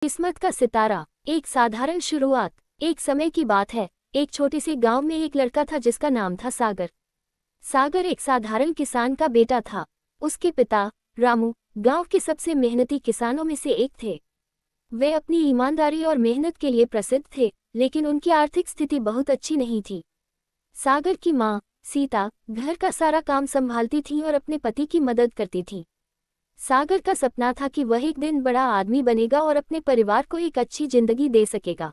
किस्मत का सितारा। एक साधारण शुरुआत। एक समय की बात है, एक छोटे से गांव में एक लड़का था जिसका नाम था सागर। सागर एक साधारण किसान का बेटा था। उसके पिता रामू गांव के सबसे मेहनती किसानों में से एक थे। वे अपनी ईमानदारी और मेहनत के लिए प्रसिद्ध थे, लेकिन उनकी आर्थिक स्थिति बहुत अच्छी नहीं थी। सागर की माँ सीता घर का सारा काम संभालती थी और अपने पति की मदद करती थी। सागर का सपना था कि वह एक दिन बड़ा आदमी बनेगा और अपने परिवार को एक अच्छी जिंदगी दे सकेगा।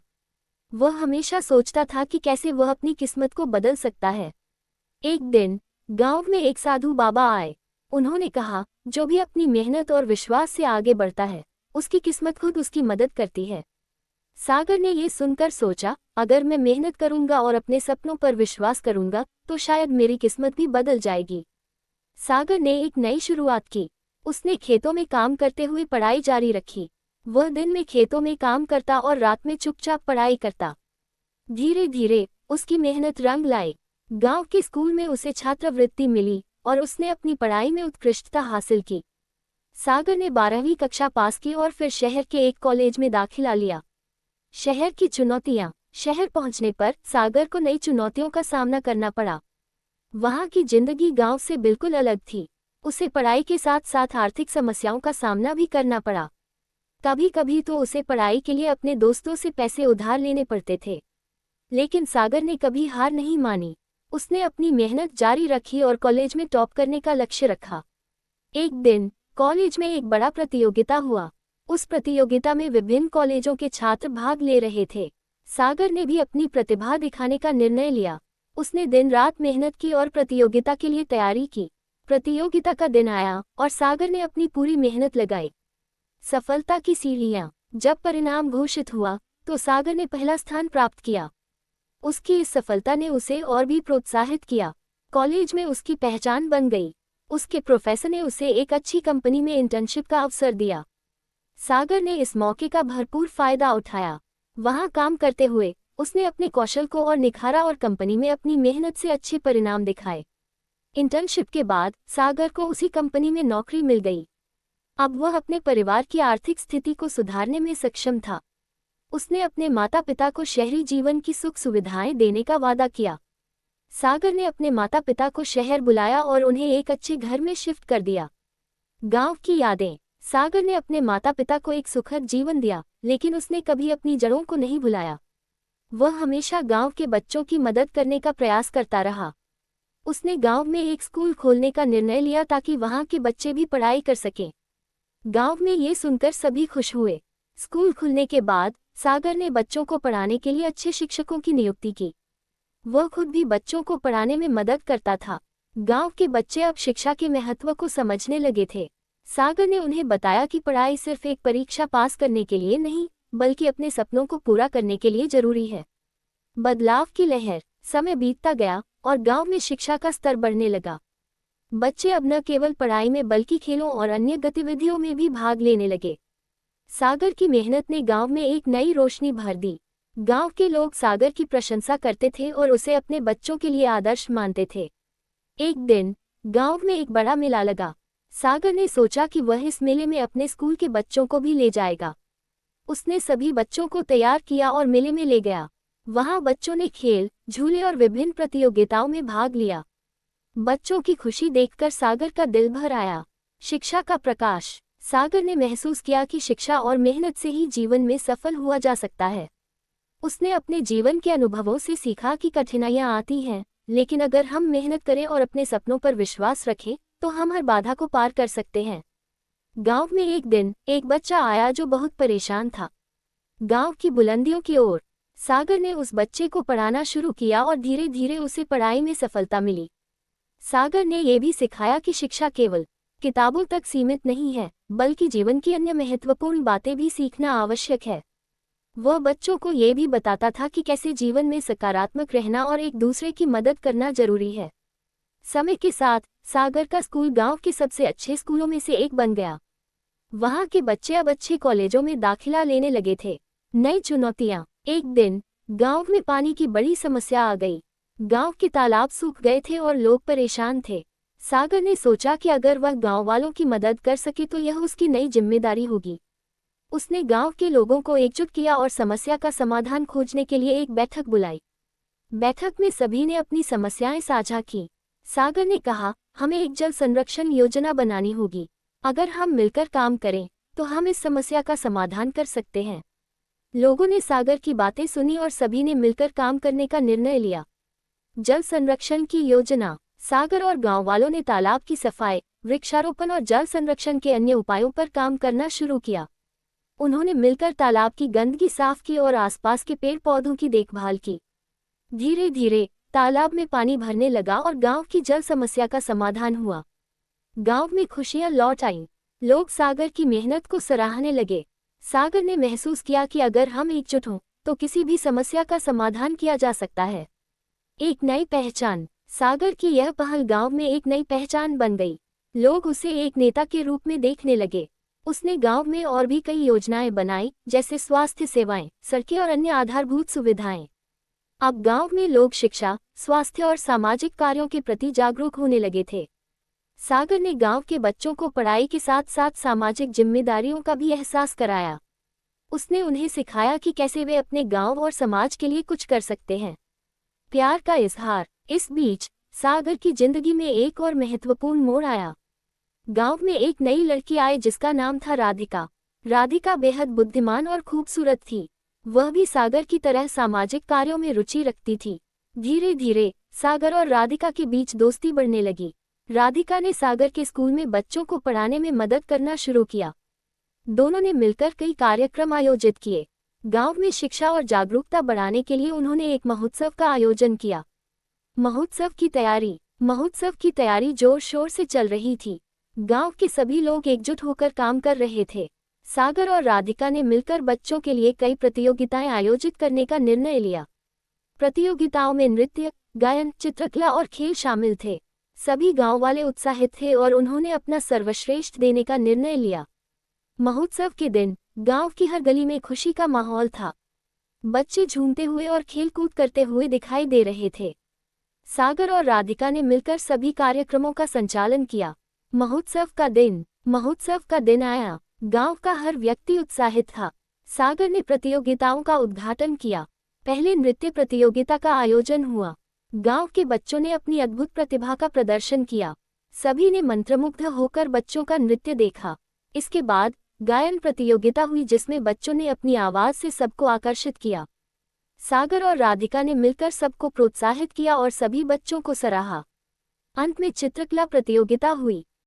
वह हमेशा सोचता था कि कैसे वह अपनी किस्मत को बदल सकता है। एक दिन गांव में एक साधु बाबा आए। उन्होंने कहा, जो भी अपनी मेहनत और विश्वास से आगे बढ़ता है, उसकी किस्मत खुद उसकी मदद करती है। सागर ने ये सुनकर सोचा, अगर मैं मेहनत करूंगा और अपने सपनों पर विश्वास करूंगा तो शायद मेरी किस्मत भी बदल जाएगी। सागर ने एक नई शुरुआत की। उसने खेतों में काम करते हुए पढ़ाई जारी रखी। वह दिन में खेतों में काम करता और रात में चुपचाप पढ़ाई करता। धीरे धीरे उसकी मेहनत रंग लाई। गांव के स्कूल में उसे छात्रवृत्ति मिली और उसने अपनी पढ़ाई में उत्कृष्टता हासिल की। सागर ने 12वीं कक्षा पास की और फिर शहर के एक कॉलेज में दाखिला लिया। शहर की चुनौतियां। शहर पहुंचने पर सागर को नई चुनौतियों का सामना करना पड़ा। वहां की जिंदगी गांव से बिल्कुल अलग थी। उसे पढ़ाई के साथ साथ आर्थिक समस्याओं का सामना भी करना पड़ा। कभी कभी तो उसे पढ़ाई के लिए अपने दोस्तों से पैसे उधार लेने पड़ते थे। लेकिन सागर ने कभी हार नहीं मानी। उसने अपनी मेहनत जारी रखी और कॉलेज में टॉप करने का लक्ष्य रखा। एक दिन कॉलेज में एक बड़ा प्रतियोगिता हुआ। उस प्रतियोगिता में विभिन्न कॉलेजों के छात्र भाग ले रहे थे। सागर ने भी अपनी प्रतिभा दिखाने का निर्णय लिया। उसने दिन रात मेहनत की और प्रतियोगिता के लिए तैयारी की। प्रतियोगिता का दिन आया और सागर ने अपनी पूरी मेहनत लगाई। सफलता की सीढ़ियां। जब परिणाम घोषित हुआ तो सागर ने पहला स्थान प्राप्त किया। उसकी इस सफलता ने उसे और भी प्रोत्साहित किया। कॉलेज में उसकी पहचान बन गई। उसके प्रोफेसर ने उसे एक अच्छी कंपनी में इंटर्नशिप का अवसर दिया। सागर ने इस मौके का भरपूर फायदा उठाया। वहां काम करते हुए उसने अपने कौशल को और निखारा और कंपनी में अपनी मेहनत से अच्छे परिणाम दिखाए। इंटर्नशिप के बाद सागर को उसी कंपनी में नौकरी मिल गई। अब वह अपने परिवार की आर्थिक स्थिति को सुधारने में सक्षम था। उसने अपने माता पिता को शहरी जीवन की सुख सुविधाएं देने का वादा किया। सागर ने अपने माता पिता को शहर बुलाया और उन्हें एक अच्छे घर में शिफ्ट कर दिया। गांव की यादें। सागर ने अपने माता पिता को एक सुखद जीवन दिया, लेकिन उसने कभी अपनी जड़ों को नहीं भुलाया। वह हमेशा गांव के बच्चों की मदद करने का प्रयास करता रहा। उसने गांव में एक स्कूल खोलने का निर्णय लिया ताकि वहां के बच्चे भी पढ़ाई कर सकें। गांव में ये सुनकर सभी खुश हुए। स्कूल खुलने के बाद सागर ने बच्चों को पढ़ाने के लिए अच्छे शिक्षकों की नियुक्ति की। वह खुद भी बच्चों को पढ़ाने में मदद करता था। गांव के बच्चे अब शिक्षा के महत्व को समझने लगे थे। सागर ने उन्हें बताया कि पढ़ाई सिर्फ एक परीक्षा पास करने के लिए नहीं, बल्कि अपने सपनों को पूरा करने के लिए जरूरी है। बदलाव की लहर। समय बीतता गया और गांव में शिक्षा का स्तर बढ़ने लगा। बच्चे अब न केवल पढ़ाई में बल्कि खेलों और अन्य गतिविधियों में भी भाग लेने लगे। सागर की मेहनत ने गांव में एक नई रोशनी भर दी। गांव के लोग सागर की प्रशंसा करते थे और उसे अपने बच्चों के लिए आदर्श मानते थे। एक दिन गांव में एक बड़ा मेला लगा। सागर ने सोचा कि वह इस मेले में अपने स्कूल के बच्चों को भी ले जाएगा। उसने सभी बच्चों को तैयार किया और मेले में ले गया। वहां बच्चों ने खेल, झूले और विभिन्न प्रतियोगिताओं में भाग लिया। बच्चों की खुशी देखकर सागर का दिल भर आया। शिक्षा का प्रकाश। सागर ने महसूस किया कि शिक्षा और मेहनत से ही जीवन में सफल हुआ जा सकता है। उसने अपने जीवन के अनुभवों से सीखा कि कठिनाइयां आती हैं, लेकिन अगर हम मेहनत करें और अपने सपनों पर विश्वास रखें तो हम हर बाधा को पार कर सकते हैं। गांव में एक दिन एक बच्चा आया जो बहुत परेशान था। गांव की बुलंदियों की ओर सागर ने उस बच्चे को पढ़ाना शुरू किया और धीरे धीरे उसे पढ़ाई में सफलता मिली। सागर ने यह भी सिखाया कि शिक्षा केवल किताबों तक सीमित नहीं है, बल्कि जीवन की अन्य महत्वपूर्ण बातें भी सीखना आवश्यक है। वह बच्चों को ये भी बताता था कि कैसे जीवन में सकारात्मक रहना और एक दूसरे की मदद करना जरूरी है। समय के साथ सागर का स्कूल गांव के सबसे अच्छे स्कूलों में से एक बन गया। वहां के बच्चे अब अच्छे कॉलेजों में दाखिला लेने लगे थे। नई चुनौतियां। एक दिन गांव में पानी की बड़ी समस्या आ गई। गांव के तालाब सूख गए थे और लोग परेशान थे। सागर ने सोचा कि अगर वह गांव वालों की मदद कर सके तो यह उसकी नई जिम्मेदारी होगी। उसने गांव के लोगों को एकजुट किया और समस्या का समाधान खोजने के लिए एक बैठक बुलाई। बैठक में सभी ने अपनी समस्याएं साझा की। सागर ने कहा, हमें एक जल संरक्षण योजना बनानी होगी। अगर हम मिलकर काम करें तो हम इस समस्या का समाधान कर सकते हैं। लोगों ने सागर की बातें सुनी और सभी ने मिलकर काम करने का निर्णय लिया। जल संरक्षण की योजना। सागर और गांव वालों ने तालाब की सफाई, वृक्षारोपण और जल संरक्षण के अन्य उपायों पर काम करना शुरू किया। उन्होंने मिलकर तालाब की गंदगी साफ की और आसपास के पेड़ पौधों की देखभाल की। धीरे धीरे तालाब में पानी भरने लगा और गांव की जल समस्या का समाधान हुआ। गांव में खुशियां लौट आईं। लोग सागर की मेहनत को सराहने लगे। सागर ने महसूस किया कि अगर हम एकजुट हों तो किसी भी समस्या का समाधान किया जा सकता है। एक नई पहचान। सागर की यह पहल गांव में एक नई पहचान बन गई। लोग उसे एक नेता के रूप में देखने लगे। उसने गांव में और भी कई योजनाएं बनाई, जैसे स्वास्थ्य सेवाएं, सड़कें और अन्य आधारभूत सुविधाएं। अब गांव में लोग शिक्षा, स्वास्थ्य और सामाजिक कार्यों के प्रति जागरूक होने लगे थे। सागर ने गांव के बच्चों को पढ़ाई के साथ साथ सामाजिक जिम्मेदारियों का भी एहसास कराया। उसने उन्हें सिखाया कि कैसे वे अपने गांव और समाज के लिए कुछ कर सकते हैं। प्यार का इजहार। इस बीच सागर की जिंदगी में एक और महत्वपूर्ण मोड़ आया। गांव में एक नई लड़की आई जिसका नाम था राधिका। राधिका बेहद बुद्धिमान और खूबसूरत थी। वह भी सागर की तरह सामाजिक कार्यों में रुचि रखती थी। धीरे धीरे सागर और राधिका के बीच दोस्ती बढ़ने लगी। राधिका ने सागर के स्कूल में बच्चों को पढ़ाने में मदद करना शुरू किया। दोनों ने मिलकर कई कार्यक्रम आयोजित किए। गांव में शिक्षा और जागरूकता बढ़ाने के लिए उन्होंने एक महोत्सव का आयोजन किया। महोत्सव की तैयारी जोर शोर से चल रही थी। गांव के सभी लोग एकजुट होकर काम कर रहे थे। सागर और राधिका ने मिलकर बच्चों के लिए कई प्रतियोगिताएं आयोजित करने का निर्णय लिया। प्रतियोगिताओं में नृत्य, गायन, चित्रकला और खेल शामिल थे। सभी गांव वाले उत्साहित थे और उन्होंने अपना सर्वश्रेष्ठ देने का निर्णय लिया। महोत्सव के दिन गांव की हर गली में खुशी का माहौल था। बच्चे झूमते हुए और खेलकूद करते हुए दिखाई दे रहे थे। सागर और राधिका ने मिलकर सभी कार्यक्रमों का संचालन किया। महोत्सव का दिन आया। गांव का हर व्यक्ति उत्साहित था। सागर ने प्रतियोगिताओं का उद्घाटन किया। पहले नृत्य प्रतियोगिता का आयोजन हुआ। गांव के बच्चों ने अपनी अद्भुत प्रतिभा का प्रदर्शन किया। सभी ने मंत्रमुग्ध होकर बच्चों का नृत्य देखा। इसके बाद गायन प्रतियोगिता हुई जिसमें बच्चों ने अपनी आवाज से सबको आकर्षित किया। सागर और राधिका ने मिलकर सबको प्रोत्साहित किया और सभी बच्चों को सराहा। अंत में चित्रकला प्रतियोगिता हुई।